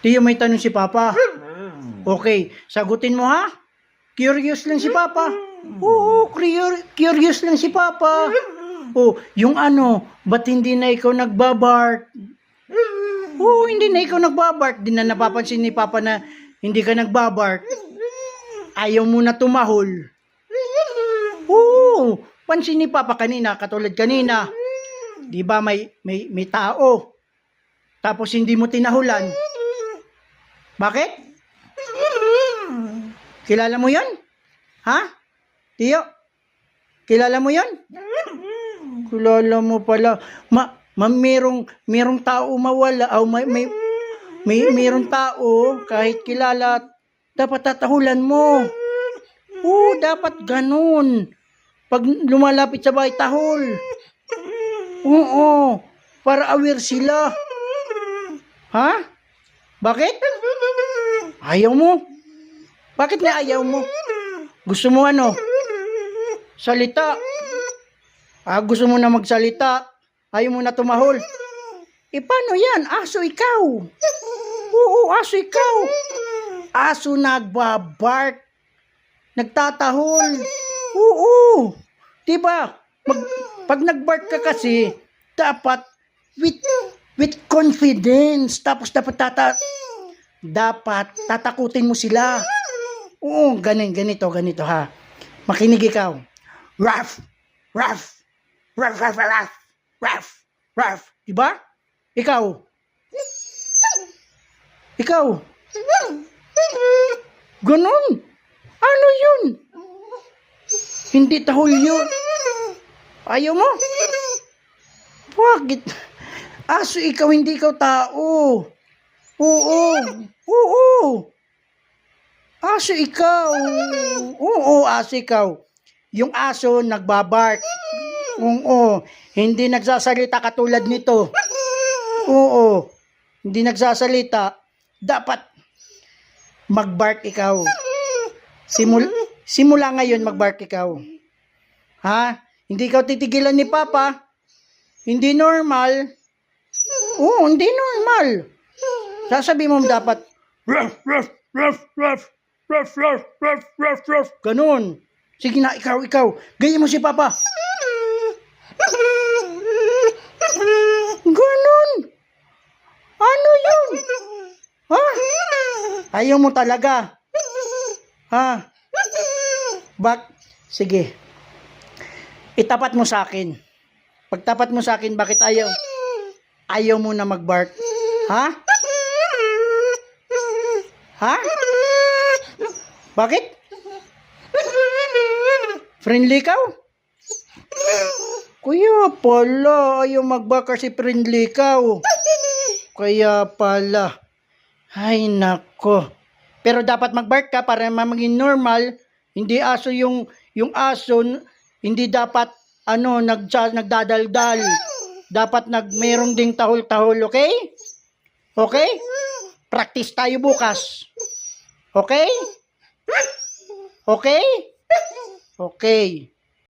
Tiyo, may tanong si Papa. Okay, sagutin mo ha? Curious lang si Papa. Oo, curious lang si Papa. Oh, yung ano, ba't hindi na ikaw nagbabark? Oo, hindi na ikaw nagbabark. Di na napapansin ni Papa na hindi ka nagbabark. Ayaw mo na tumahol. Oo, pansin ni Papa kanina, katulad kanina. Di ba may tao? Tapos hindi mo tinahulan. Bakit? Kilala mo yon? Ha? Tiyo? Kilala mo yon? Kilala mo pala. Merong tao mawala. O merong tao kahit kilala. Dapat tatahulan mo. Oo, dapat ganun. Pag lumalapit sa bahay, tahol. Oo, para aware sila. Ha? Bakit? Ayaw mo? Bakit na ayaw mo? Gusto mo ano? Salita. Gusto mo na magsalita. Ayaw mo na tumahol. Paano yan? Aso ikaw. Oo, aso ikaw. Aso nagbabark. Nagtatahol. Oo. Diba? Pag nagbark ka kasi, dapat with confidence. Tapos dapat tatakutin mo sila. Oo, ganito ha. Makinig ikaw. Ruff, ruff, ruff, ruff, ruff, ruff, ruff. Diba? Ikaw. Ganon. Ano yun? Hindi tahol yun. Ayaw mo? Bakit? Aso ikaw, hindi ikaw tao. Oo. Aso ikaw. Oo, aso ikaw. Yung aso nagbabark. Oo. Hindi nagsasalita katulad nito. Oo. Hindi nagsasalita. Dapat magbark ikaw. Simula ngayon magbark ikaw. Ha? Hindi ikaw titigilan ni Papa. Hindi normal. Oo, hindi normal. Sasabi mo dapat ruff, ruff, ruff, ruff, ruff, ruff, ruff, ruff, ruff. Ganun. Sige na, ikaw. Gaya mo si Papa. Ganun. Ano yun? Ha? Ayaw mo talaga. Ha? Sige. Itapat mo sa akin. Pagtapat mo sa akin, bakit ayaw? Ayaw mo na magbark. Ha? Ha? Bakit? Friendly ka? Kaya pala, ayaw magbark kasi friendly ka. Kaya pala. Ay, nako. Pero dapat magbark ka para maging normal. Hindi aso yung aso, hindi dapat nagdadaldal. Dapat merong ding tahol-tahol, okay? Okay? Practice tayo bukas. Okay? Okay? Okay.